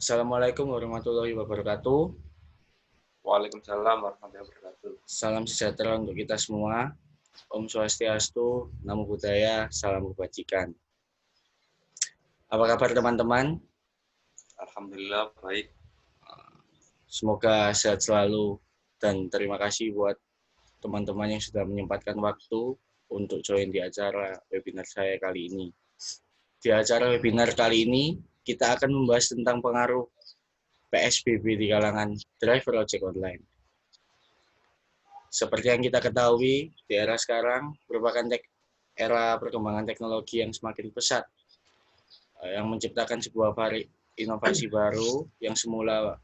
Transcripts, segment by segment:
Assalamualaikum warahmatullahi wabarakatuh. Waalaikumsalam warahmatullahi wabarakatuh. Salam sejahtera untuk kita semua. Om Swastiastu, Namo Buddhaya, Salam Kebajikan. Apa kabar teman-teman? Alhamdulillah baik. Semoga sehat selalu dan terima kasih buat teman-teman yang sudah menyempatkan waktu untuk join di acara webinar saya kali ini. Di acara webinar kali ini, kita akan membahas tentang pengaruh PSBB di kalangan driver ojek online. Seperti yang kita ketahui, di era sekarang merupakan era perkembangan teknologi yang semakin pesat, yang menciptakan sebuah inovasi baru yang semula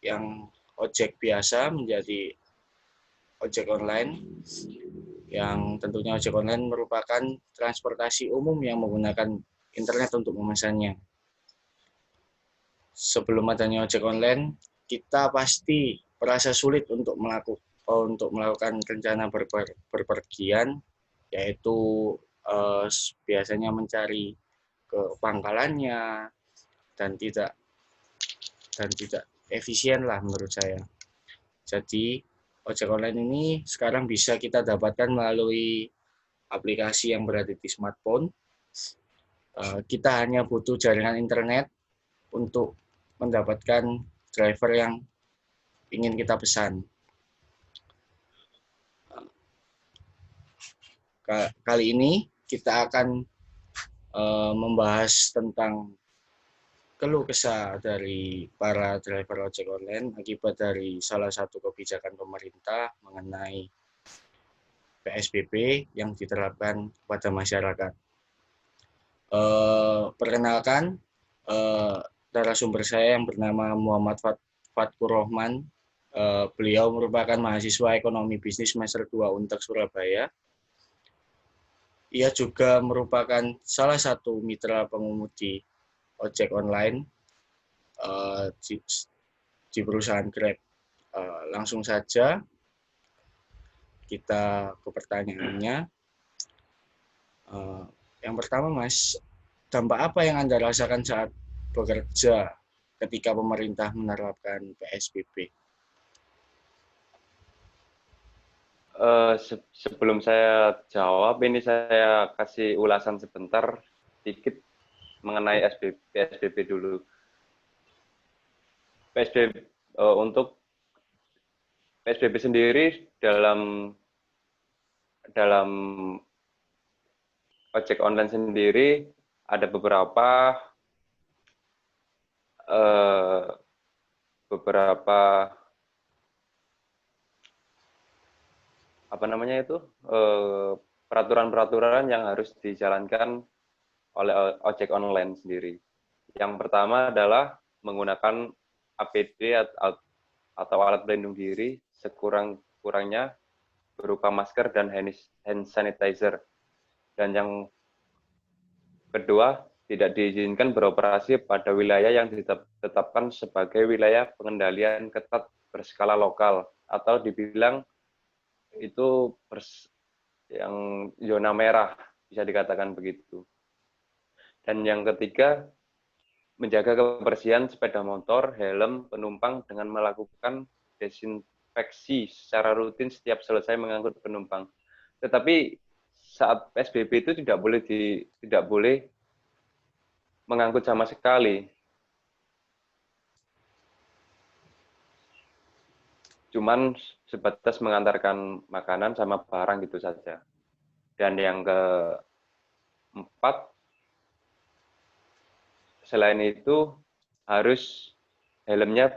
yang ojek biasa menjadi ojek online, yang tentunya ojek online merupakan transportasi umum yang menggunakan internet untuk memesannya. Sebelum adanya ojek online, kita pasti merasa sulit untuk melakukan rencana berpergian, yaitu biasanya mencari ke pangkalannya dan tidak efisien lah menurut saya. Jadi ojek online ini sekarang bisa kita dapatkan melalui aplikasi yang berada di smartphone. Kita hanya butuh jaringan internet untuk mendapatkan driver yang ingin kita pesan. Kali ini kita akan membahas tentang keluh kesah dari para driver ojek online akibat dari salah satu kebijakan pemerintah mengenai PSBB yang diterapkan pada masyarakat. Perkenalkan, narasumber saya yang bernama Muhammad Fatkur Rohman. Beliau merupakan mahasiswa ekonomi bisnis semester 2 Untek Surabaya. Ia juga merupakan salah satu mitra pengemudi ojek online di perusahaan Grab. Langsung saja kita ke pertanyaannya. Yang pertama, Mas, dampak apa yang Anda rasakan saat bekerja ketika pemerintah menerapkan PSBB? Sebelum saya jawab, ini saya kasih ulasan sebentar sedikit mengenai PSBB dulu. Untuk PSBB sendiri dalam ojek online sendiri ada beberapa peraturan-peraturan yang harus dijalankan oleh ojek online sendiri. Yang pertama adalah menggunakan APD atau alat pelindung diri sekurang-kurangnya berupa masker dan hand sanitizer. Dan yang kedua, tidak diizinkan beroperasi pada wilayah yang ditetapkan sebagai wilayah pengendalian ketat berskala lokal atau dibilang itu yang zona merah, bisa dikatakan begitu. Dan yang ketiga, menjaga kebersihan sepeda motor, helm, penumpang dengan melakukan desinfeksi secara rutin setiap selesai mengangkut penumpang. Tetapi saat PSBB itu tidak boleh mengangkut sama sekali. Cuman sebatas mengantarkan makanan sama barang gitu saja. Dan yang keempat, selain itu harus helmnya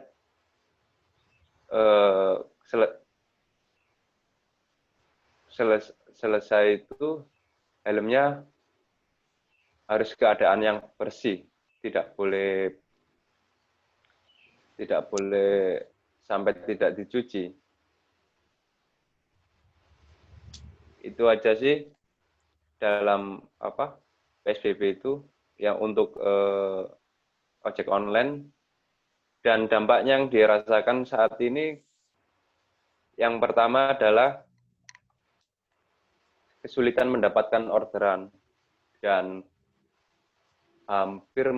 selesai itu helmnya harus keadaan yang bersih, tidak boleh sampai tidak dicuci. Itu aja sih dalam PSBB itu yang untuk ojek online. Dan dampaknya yang dirasakan saat ini, yang pertama adalah kesulitan mendapatkan orderan. Dan hampir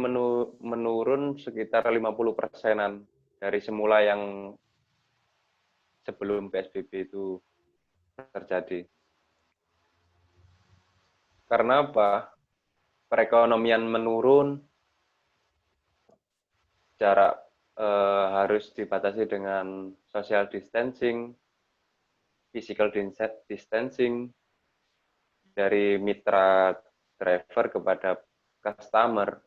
menurun sekitar 50%-an dari semula yang sebelum PSBB itu terjadi. Karena apa? Perekonomian menurun, jarak harus dibatasi dengan social distancing, physical distancing, dari mitra driver kepada customer.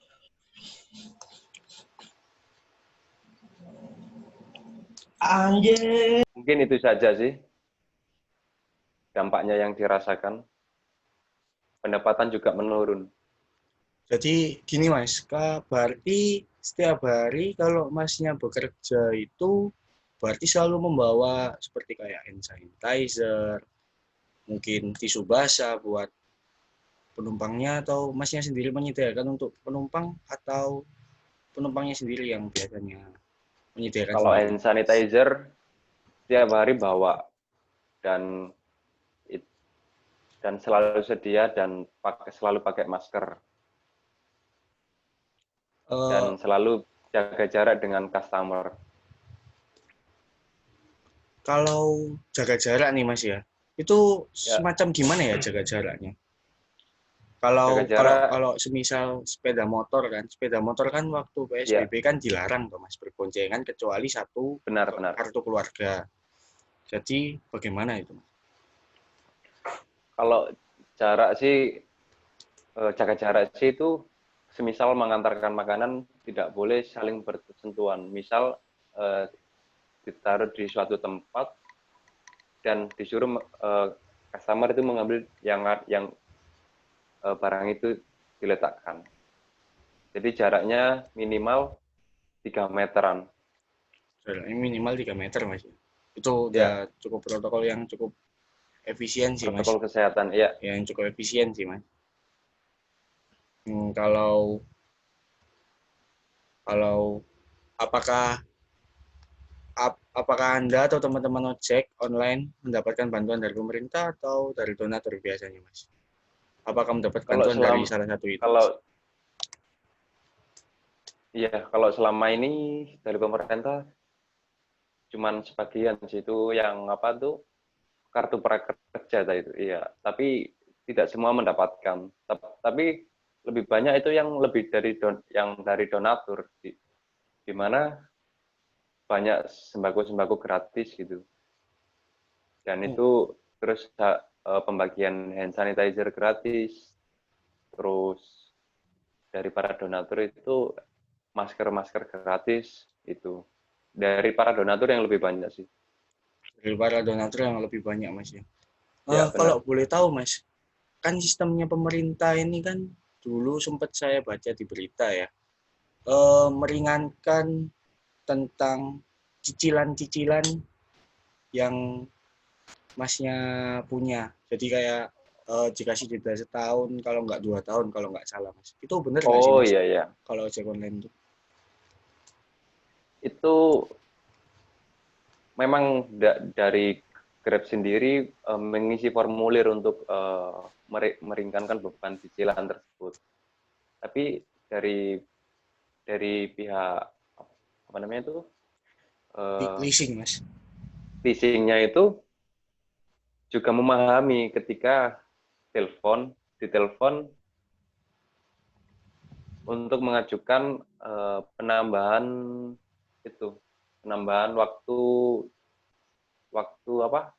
Anjir. Mungkin itu saja sih dampaknya yang dirasakan. Pendapatan juga menurun. Jadi gini Mas, berarti setiap hari kalau Masnya bekerja itu berarti selalu membawa seperti kayak hand sanitizer, mungkin tisu basah buat penumpangnya, atau Masnya sendiri menyediakan untuk penumpang, atau penumpangnya sendiri yang biasanya menyediakan Kalau sendiri? hand sanitizer setiap hari bawa dan selalu sedia dan selalu pakai masker Eh, dan selalu jaga jarak dengan customer. Kalau jaga jarak nih Mas ya, itu Ya, semacam gimana ya jaga jaraknya? jaga Kalau kalau jarak. kalau semisal sepeda motor kan waktu Ya, PSBB kan dilarang tuh Mas berboncengan kecuali satu benar-benar. kartu keluarga. Jadi bagaimana itu? Kalau jarak sih, jaga jarak sih itu semisal mengantarkan makanan tidak boleh saling bersentuhan. Misal ditaruh di suatu tempat dan disuruh customer itu mengambil yang barang itu diletakkan. Jadi jaraknya minimal 3 meteran. Jaraknya minimal 3 meter Mas. Itu Ya, udah cukup protokol yang cukup efisien sih Mas. protokol kesehatan. Ya, Yang cukup efisien sih Mas. Kalau kalau apakah apakah Anda atau teman-teman ojek online mendapatkan bantuan dari pemerintah atau dari donatur biasanya, Mas? Apakah mendapat kalau bantuan dari salah satu itu, Mas? kalau kalau selama ini dari pemerintah cuman sebagian sih itu yang apa tuh kartu prakerja itu. Iya, tapi tidak semua mendapatkan. Tapi lebih banyak itu yang lebih dari yang dari donatur di mana banyak sembako-sembako gratis gitu. Dan Oh, itu terus pembagian hand sanitizer gratis, terus dari para donatur itu masker-masker gratis itu. Dari para donatur yang lebih banyak sih. dari para donatur yang lebih banyak, Mas ya. Ya, Kalau benar. boleh tahu, Mas, kan sistemnya pemerintah ini kan dulu sempat saya baca di berita ya, meringankan tentang cicilan-cicilan yang Masnya punya. Jadi kayak dikasih jeda setahun, kalau nggak 2 tahun, kalau nggak salah, Mas. Itu benar nggak sih, Oh Mas? iya ya. Kalau ojek online itu? Itu memang dari Grab sendiri mengisi formulir untuk meringankan beban cicilan tersebut. Tapi dari pihak apa namanya itu Leasing, Mas. leasingnya itu juga memahami ketika ditelepon untuk mengajukan penambahan itu penambahan waktu waktu apa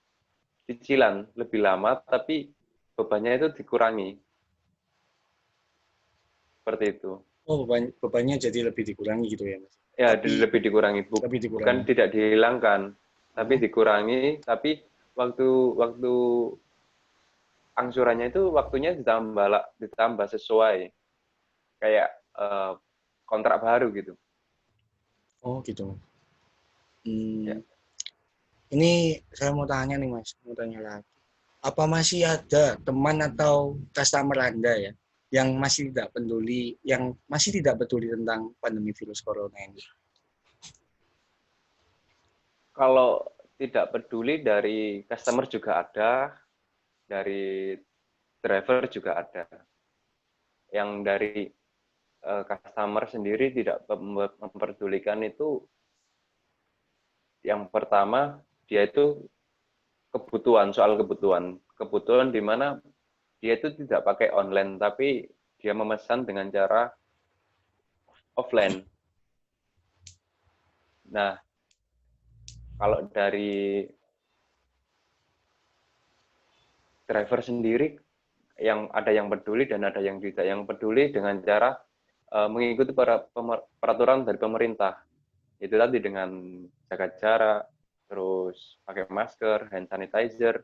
cicilan lebih lama tapi bebannya itu dikurangi seperti itu. Oh, bebannya jadi lebih dikurangi gitu ya, Mas. Ya, Tapi lebih dikurangi, lebih bukan dikurangi. tidak dihilangkan, tapi Oh, dikurangi, tapi waktu waktu angsurannya itu waktunya ditambah sesuai kayak kontrak baru gitu. oh gitu. Ya. Hmm, ini saya mau tanya nih, Mas. Mau tanya lagi. Apa masih ada teman atau customer Anda ya yang masih tidak peduli, tentang pandemi virus corona ini? Kalau tidak peduli dari customer juga ada, dari driver juga ada. Yang dari customer sendiri tidak memperdulikan itu, yang pertama dia itu soal kebutuhan di mana dia itu tidak pakai online tapi dia memesan dengan cara offline. Nah, kalau dari driver sendiri, yang ada yang peduli dan ada yang tidak. Yang peduli dengan cara mengikuti peraturan dari pemerintah. Itu tadi dengan jaga jarak, terus pakai masker, hand sanitizer,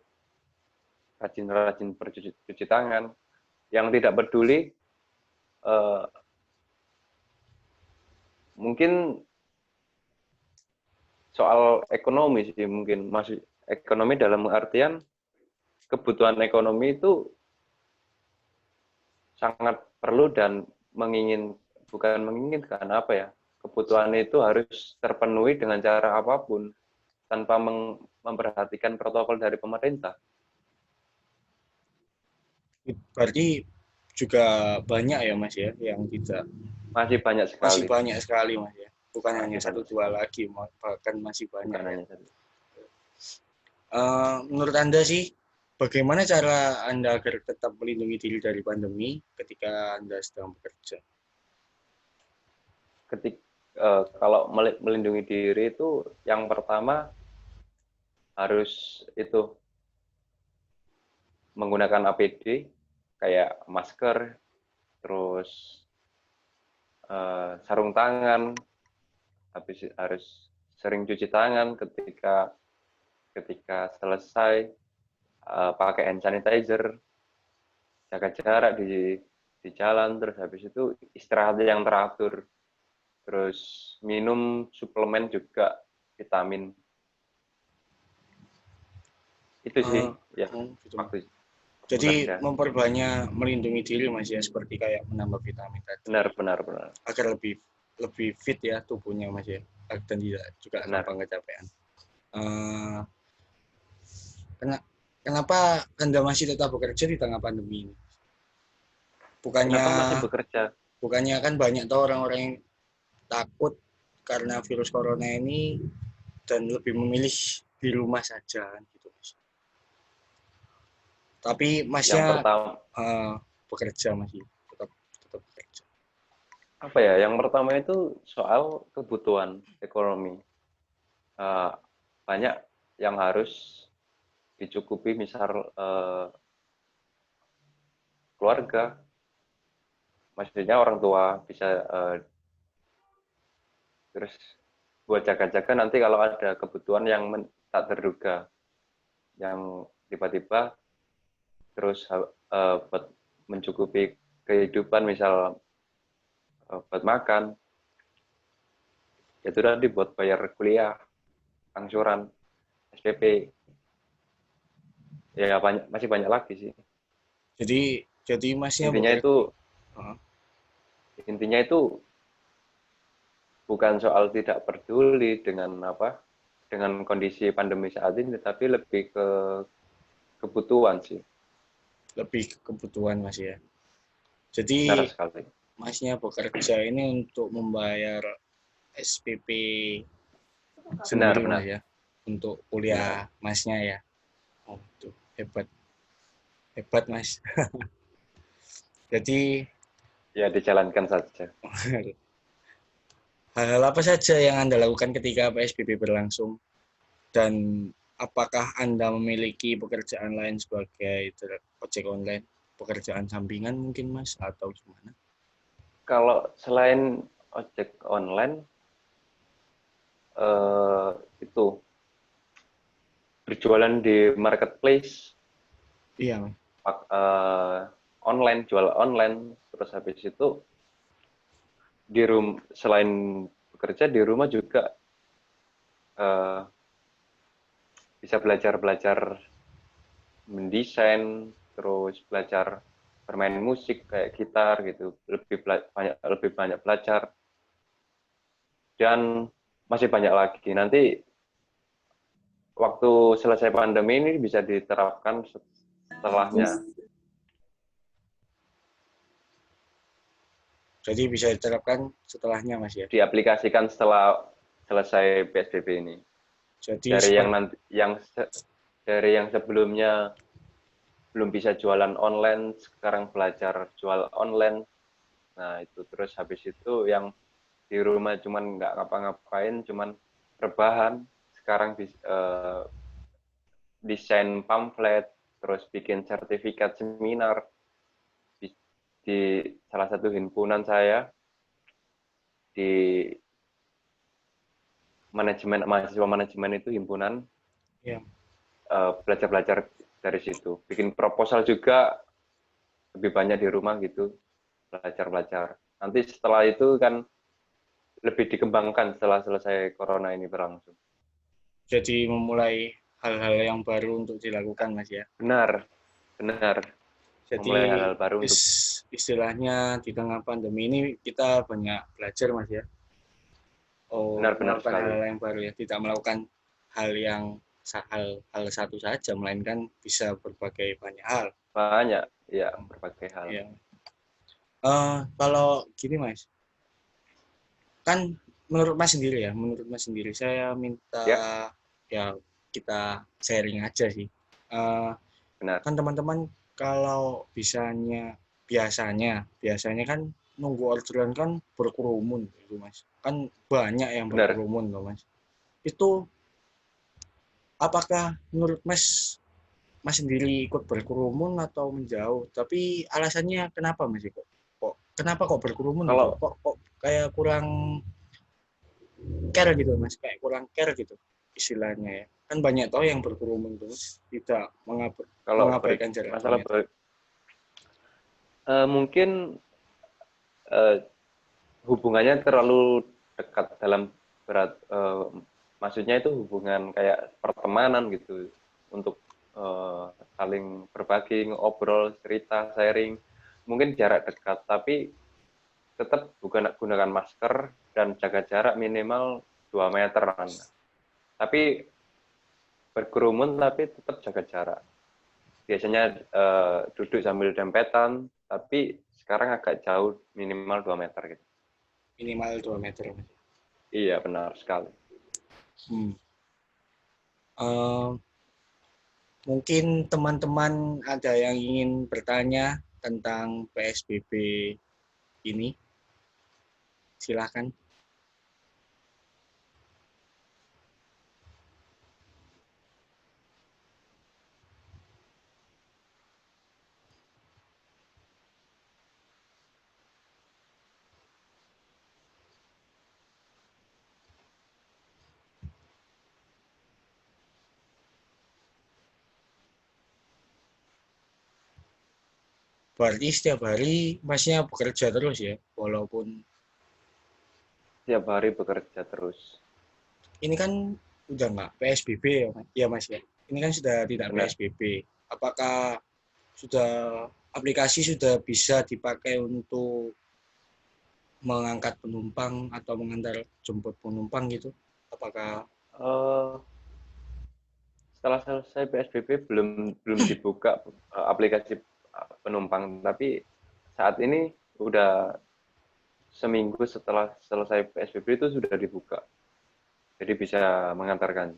rajin-rajin bercuci tangan. Yang tidak peduli mungkin soal ekonomi sih, mungkin masih ekonomi dalam artian kebutuhan ekonomi itu sangat perlu dan bukan menginginkan apa ya, kebutuhan itu harus terpenuhi dengan cara apapun tanpa memperhatikan protokol dari pemerintah. Berarti juga banyak ya Mas ya yang tidak. Masih banyak sekali. Masih banyak sekali Mas ya. Bukan Masih hanya satu dua lagi, bahkan masih banyak. Bukan hanya satu. Menurut Anda sih, bagaimana cara Anda agar tetap melindungi diri dari pandemi ketika Anda sedang bekerja? Kalau melindungi diri itu, yang pertama harus itu menggunakan APD, kayak masker, terus sarung tangan, habis harus sering cuci tangan ketika selesai, pakai hand sanitizer, jaga jarak di jalan, terus habis itu istirahat yang teratur, terus minum suplemen juga, vitamin. Itu sih ya gitu. waktu. Jadi bekerja. memperbanyak melindungi diri Mas ya, seperti kayak menambah vitamin tadi. Benar. Agar lebih fit ya tubuhnya Mas ya, dan tidak juga gampang kecapean. Kenapa Anda masih tetap bekerja di tengah pandemi ini? Kenapa masih bekerja? Bukannya kan banyak tuh orang-orang yang takut karena virus corona ini dan lebih memilih di rumah saja gitu Mas. Tapi Masnya bekerja masih tetap bekerja. Apa ya? Yang pertama itu soal kebutuhan ekonomi. Banyak yang harus dicukupi, misal keluarga, maksudnya orang tua bisa terus buat jaga-jaga nanti kalau ada kebutuhan yang tak terduga, yang tiba-tiba terus buat mencukupi kehidupan, misal buat makan, itu tadi buat bayar kuliah, angsuran, SPP, ya masih banyak lagi sih. Jadi Masnya intinya itu bukan soal tidak peduli dengan kondisi pandemi saat ini, tapi lebih ke kebutuhan sih. Lebih ke kebutuhan Mas ya. Jadi Masnya bekerja ini untuk membayar SPP sendiri Mas ya, untuk kuliah Masnya ya. Oh, tuh hebat Mas. Jadi ya dijalankan saja. Hal-hal apa saja yang Anda lakukan ketika PSBB berlangsung? Dan apakah Anda memiliki pekerjaan lain sebagai ojek online? Pekerjaan sampingan mungkin Mas, atau gimana? Kalau selain ojek online, itu berjualan di marketplace. Iya. Online, jual online, terus habis itu selain bekerja di rumah juga bisa belajar mendesain, terus belajar bermain musik kayak gitar gitu, lebih banyak belajar, dan masih banyak lagi. Nanti waktu selesai pandemi ini bisa diterapkan setelahnya. Jadi bisa diterapkan setelahnya Mas ya. Diaplikasikan setelah selesai PSBB ini. Jadi Dari yang seperti nanti dari yang sebelumnya belum bisa jualan online, sekarang belajar jual online. Nah, itu terus habis itu yang di rumah cuman nggak ngapa-ngapain, cuman rebahan. Sekarang desain pamflet, terus bikin sertifikat seminar di salah satu himpunan saya, di manajemen mahasiswa manajemen itu himpunan, ya. belajar-belajar dari situ. Bikin proposal juga lebih banyak di rumah gitu, belajar-belajar. Nanti setelah itu kan lebih dikembangkan setelah selesai corona ini berlangsung. Jadi memulai hal-hal yang baru untuk dilakukan Mas ya. Benar, benar. Memulai Jadi hal-hal baru untuk istilahnya di tengah pandemi ini kita banyak belajar Mas ya. Oh, benar-benar melakukan sekali. hal-hal yang baru ya, tidak melakukan hal yang hal satu saja, melainkan bisa berbagai banyak hal. Banyak, ya, berbagai hal. Ya. Kalau gini Mas, kan menurut Mas sendiri, saya minta Ya, ya kita sharing aja sih. Eh, benar. kan teman-teman kalau biasanya kan nunggu orderan kan berkerumun gitu Mas. Kan banyak yang Benar. berkerumun loh Mas. Itu apakah menurut Mas sendiri ikut berkerumun atau menjauh? Tapi alasannya kenapa Mas kok? Kenapa kok berkerumun gitu? Kalau Kok kayak kurang care gitu Mas, kayak kurang care gitu istilahnya ya. Kan banyak tahu yang berkerumun terus tidak kalau mengabaikan jarak 2 masalah meter. mungkin hubungannya terlalu dekat dalam berat maksudnya itu hubungan kayak pertemanan gitu untuk saling berbagi, ngobrol, cerita, sharing. Mungkin jarak dekat, tapi tetap gunakan masker dan jaga jarak minimal 2 meteran. Tapi berkerumun tapi tetap jaga jarak. Biasanya duduk sambil dempetan, tapi sekarang agak jauh, minimal 2 meter gitu. Minimal 2 meter Mas. Iya, benar sekali. Hmm. Mungkin teman-teman ada yang ingin bertanya tentang PSBB ini, silahkan. Berarti setiap hari Masnya bekerja terus ya, walaupun Tiap hari bekerja terus. ini kan udah nggak PSBB ya Mas ya. Ini kan sudah tidak Benar. PSBB. Apakah sudah aplikasi sudah bisa dipakai untuk mengangkat penumpang atau mengantar jemput penumpang gitu? Apakah Uh, setelah selesai PSBB belum belum dibuka aplikasi penumpang, tapi saat ini udah seminggu setelah selesai PSBB itu sudah dibuka. Jadi bisa mengantarkan.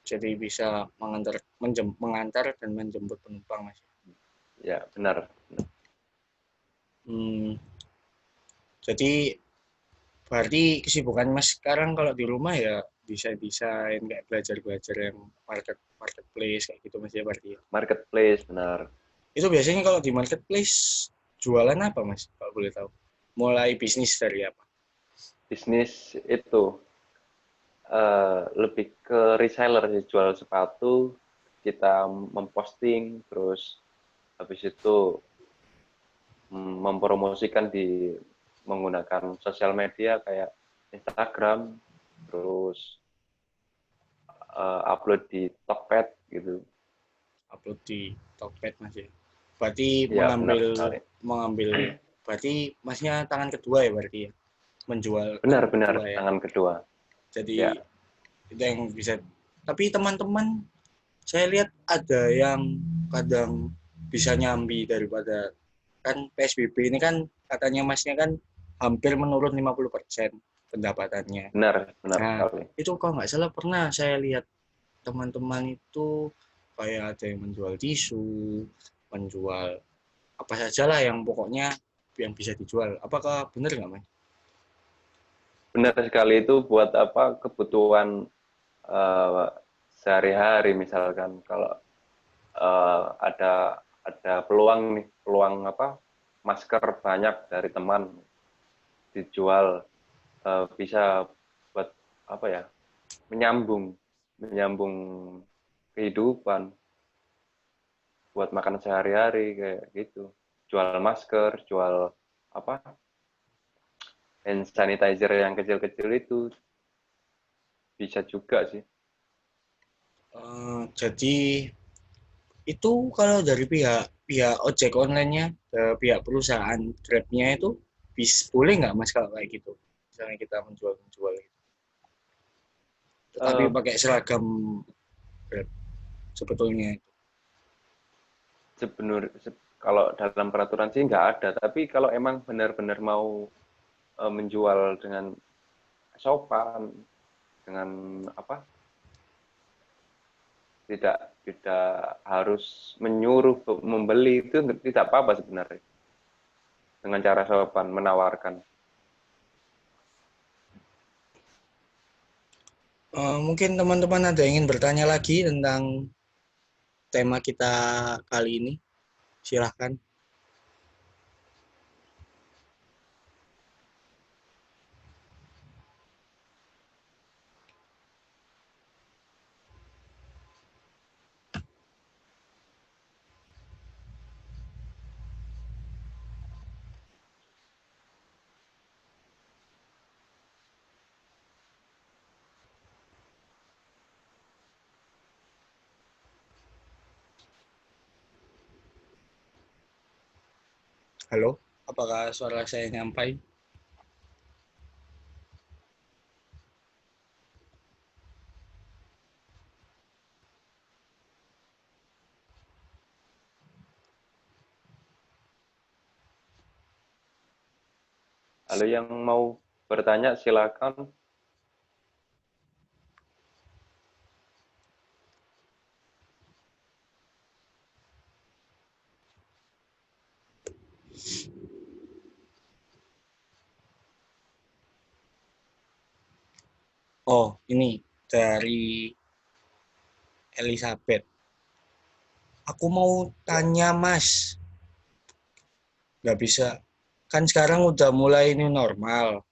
jadi bisa mengantar dan menjemput penumpang Mas? Ya, benar. Hmm, jadi berarti kesibukan Mas sekarang kalau di rumah ya desain-desain kayak belajar-belajar yang marketplace kayak gitu Mas ya berarti ya. Marketplace, benar. Itu biasanya kalau di marketplace jualan apa Mas kalau boleh tahu? Mulai bisnis dari apa? Bisnis itu lebih ke reseller sih, jual sepatu, kita memposting, terus habis itu mempromosikan di menggunakan sosial media kayak Instagram, terus upload di Tokped gitu. Upload di Tokped Mas ya. Berarti Iya, benar sekali. mengambil berarti Masnya tangan kedua ya berarti ya, menjual tangan Benar-benar kedua ya. tangan kedua. Jadi Ya, itu yang bisa. Tapi teman-teman saya lihat ada yang kadang bisa nyambi daripada kan PSBB ini kan katanya Masnya kan hampir menurun 50% pendapatannya. Benar Nah, sekali. itu kalau nggak salah pernah saya lihat teman-teman itu kayak ada yang menjual tisu, menjual apa saja lah yang pokoknya yang bisa dijual. Apakah benar nggak, Mas? Benar sekali, itu buat apa, kebutuhan eh, sehari-hari. Misalkan kalau ada peluang apa, masker banyak dari teman dijual, bisa buat apa ya, menyambung menyambung kehidupan, buat makan sehari-hari kayak gitu. Jual masker, jual apa, hand sanitizer yang kecil-kecil itu bisa juga sih. Jadi itu kalau dari pihak pihak ojek online-nya, pihak perusahaan Grab-nya itu boleh nggak Mas kalau kayak gitu? Misalnya kita menjual gitu. Tetapi Eh, pakai seragam Grab sebetulnya. Kalau dalam peraturan sih nggak ada, tapi kalau emang benar-benar mau menjual dengan sopan, dengan apa, tidak harus menyuruh membeli, itu tidak apa-apa sebenarnya, dengan cara sopan menawarkan. Mungkin teman-teman ada yang ingin bertanya lagi tentang tema kita kali ini. Silahkan. Halo, apakah suara saya nyampai? Lalu yang mau bertanya silakan. Oh, ini dari Elizabeth. Aku mau tanya Mas, nggak bisa. Kan sekarang udah mulai new normal.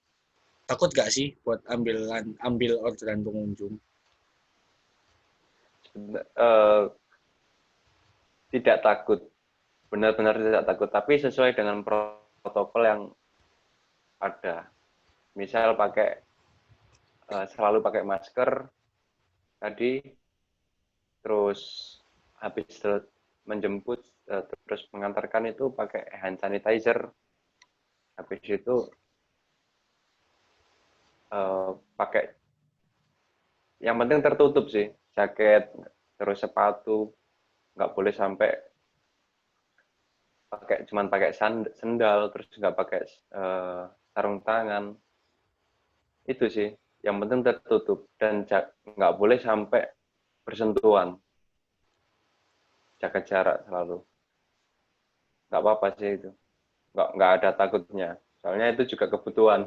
Takut gak sih buat ambil orderan pengunjung? Eh, Tidak takut, benar-benar tidak takut, tapi sesuai dengan protokol yang ada. Misal selalu pakai masker tadi, terus habis menjemput, terus mengantarkan itu pakai hand sanitizer. Habis itu pakai, yang penting tertutup sih, jaket, terus sepatu, nggak boleh sampai cuman pakai sendal, terus nggak pakai sarung tangan. Itu sih, yang penting tertutup dan nggak boleh sampai bersentuhan, jaga jarak selalu. Nggak apa-apa sih itu, nggak ada takutnya. Soalnya itu juga kebutuhan.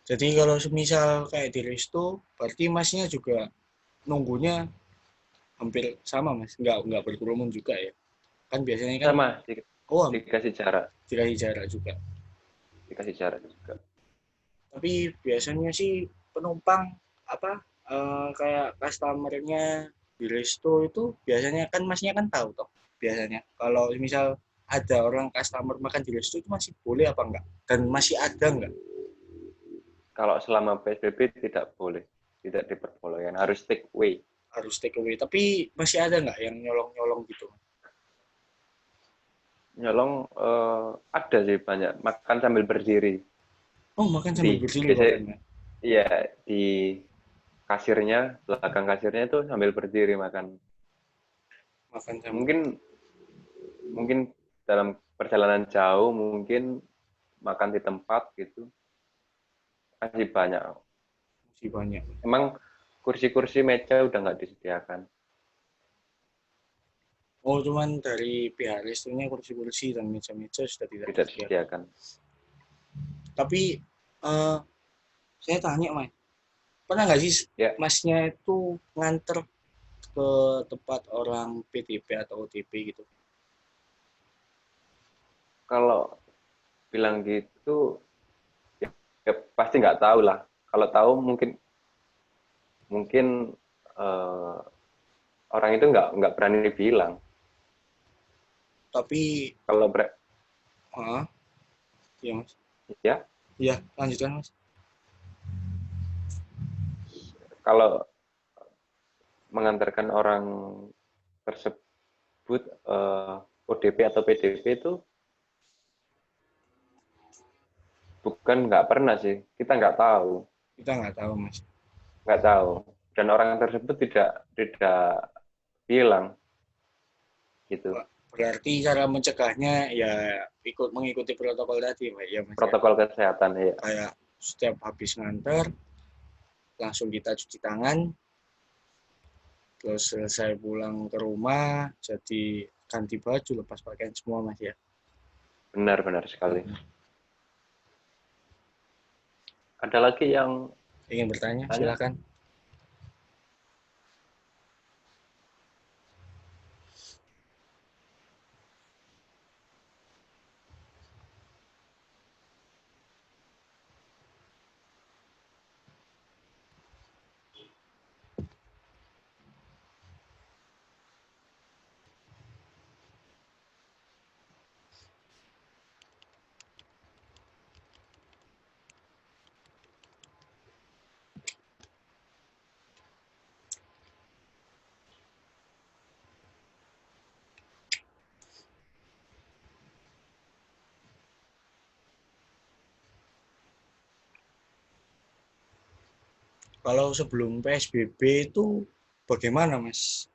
Jadi kalau semisal kayak di resto, berarti masnya juga nunggunya hampir sama mas, nggak berkerumun juga ya? Kan biasanya kan, Sama, oh dikasih jarak, dikasih jarak juga. dikasih jarak juga. Tapi biasanya sih penumpang apa kayak customernya di resto itu biasanya kan masnya kan tahu toh biasanya kalau misal ada orang customer makan di resto itu masih boleh apa enggak dan masih ada enggak Kalau selama PSBB tidak boleh, tidak diperbolehkan, harus take away. harus take away tapi masih ada enggak yang nyolong-nyolong gitu. Nyolong, ada sih banyak, makan sambil berdiri. Oh makan Di sambil berdiri biasanya, makannya. iya, di kasirnya, belakang kasirnya itu sambil berdiri makan. Makan sambil Mungkin mungkin dalam perjalanan jauh mungkin makan di tempat gitu masih banyak. Masih banyak. Emang kursi-kursi meja udah nggak disediakan. Oh, cuman dari pihak restonya kursi-kursi dan meja-meja sudah tidak Tidak disediakan. disediakan. Tapi saya tanya, Mas, pernah nggak sih Ya, Masnya itu nganter ke tempat orang PDP atau ODP gitu? kalau bilang gitu ya, ya pasti nggak tahu lah. Kalau tahu mungkin mungkin eh, orang itu nggak berani bilang. Tapi, Kalau iya Mas. ya Iya, lanjutkan Mas. kalau mengantarkan orang tersebut ODP atau PDP itu bukan nggak pernah sih, kita Kita nggak tahu Mas. nggak tahu, dan orang tersebut tidak bilang gitu. Berarti cara mencegahnya ya mengikuti protokol tadi, Pak, ya Mas ya. Protokol kesehatan ya, Kayak setiap habis nganter langsung kita cuci tangan, terus selesai pulang ke rumah jadi ganti baju, lepas pakaian semua Mas ya. benar-benar sekali. Ada lagi yang Ingin bertanya, tanya? silakan. Kalau sebelum PSBB itu bagaimana Mas?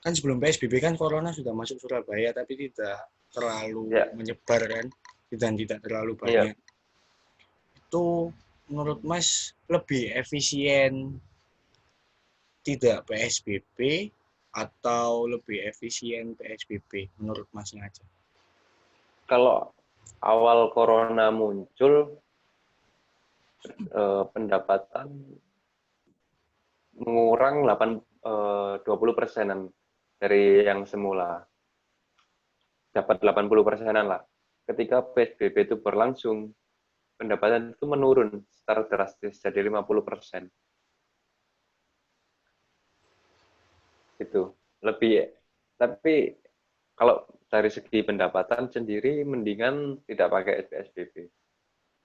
Kan sebelum PSBB kan corona sudah masuk Surabaya tapi tidak terlalu Ya, menyebar kan dan tidak terlalu iya. banyak. Itu menurut Mas lebih efisien tidak PSBB atau lebih efisien PSBB menurut Masnya aja? Kalau awal corona muncul, pendapatan mengurang 20%-an dari yang semula. Dapat 80%-an lah. Ketika PSBB itu berlangsung, pendapatan itu menurun secara drastis jadi 50%. Gitu. Lebih, tapi kalau dari segi pendapatan sendiri mendingan tidak pakai PSBB.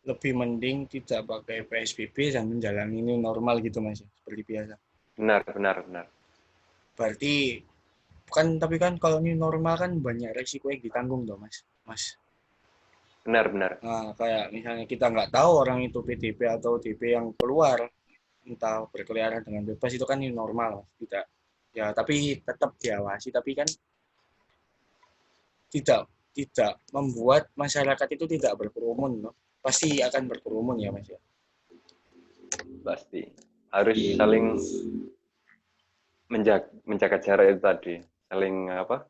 Lebih mending tidak pakai PSBB dan menjalani ini normal gitu Mas, seperti biasa. Benar, benar, benar. Berarti kan tapi kan kalau ini normal kan banyak resiko yang ditanggung dong Mas. Mas. Benar, benar. Nah, kayak misalnya kita nggak tahu orang itu PDP atau ODP yang keluar, entah berkeliaran dengan bebas itu kan ini normal, tidak. Ya, tapi tetap diawasi. Tapi kan tidak tidak membuat masyarakat itu tidak berkerumun, no? Pasti akan berkerumun ya Mas ya. Pasti. Harus saling menjaga jarak itu tadi. Saling apa?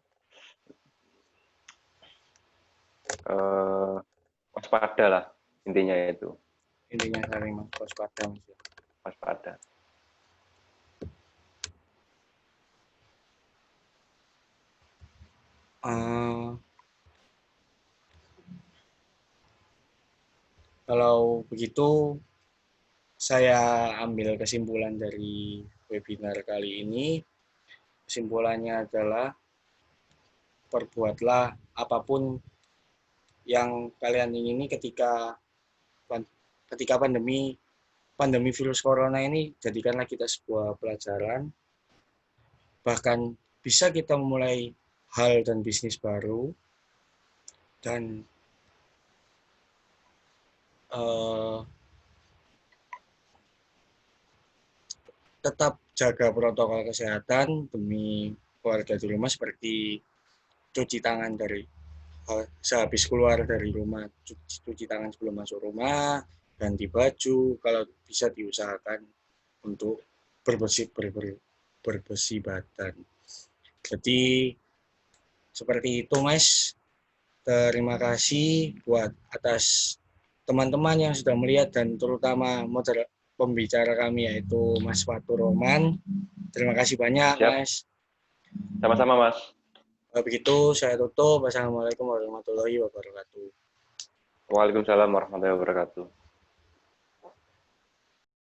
Eh, waspada lah intinya itu. Intinya saling waspada Mas ya. Waspada. Uh, Kalau begitu saya ambil kesimpulan dari webinar kali ini. Kesimpulannya adalah perbuatlah apapun yang kalian ingini ketika pandemi pandemi virus corona ini, jadikanlah kita sebuah pelajaran, bahkan bisa kita memulai hal dan bisnis baru, dan uh, tetap jaga protokol kesehatan demi keluarga di rumah seperti cuci tangan dari sehabis keluar dari rumah cuci tangan sebelum masuk rumah, ganti baju, kalau bisa diusahakan untuk bersih badan. Jadi seperti itu Mas. Terima kasih buat atas teman-teman yang sudah melihat dan terutama pembicara kami yaitu Mas Fatur Roman. Terima kasih banyak Siap. Mas. Sama-sama, Mas. Begitu saya tutup. Wassalamualaikum warahmatullahi wabarakatuh. Waalaikumsalam warahmatullahi wabarakatuh.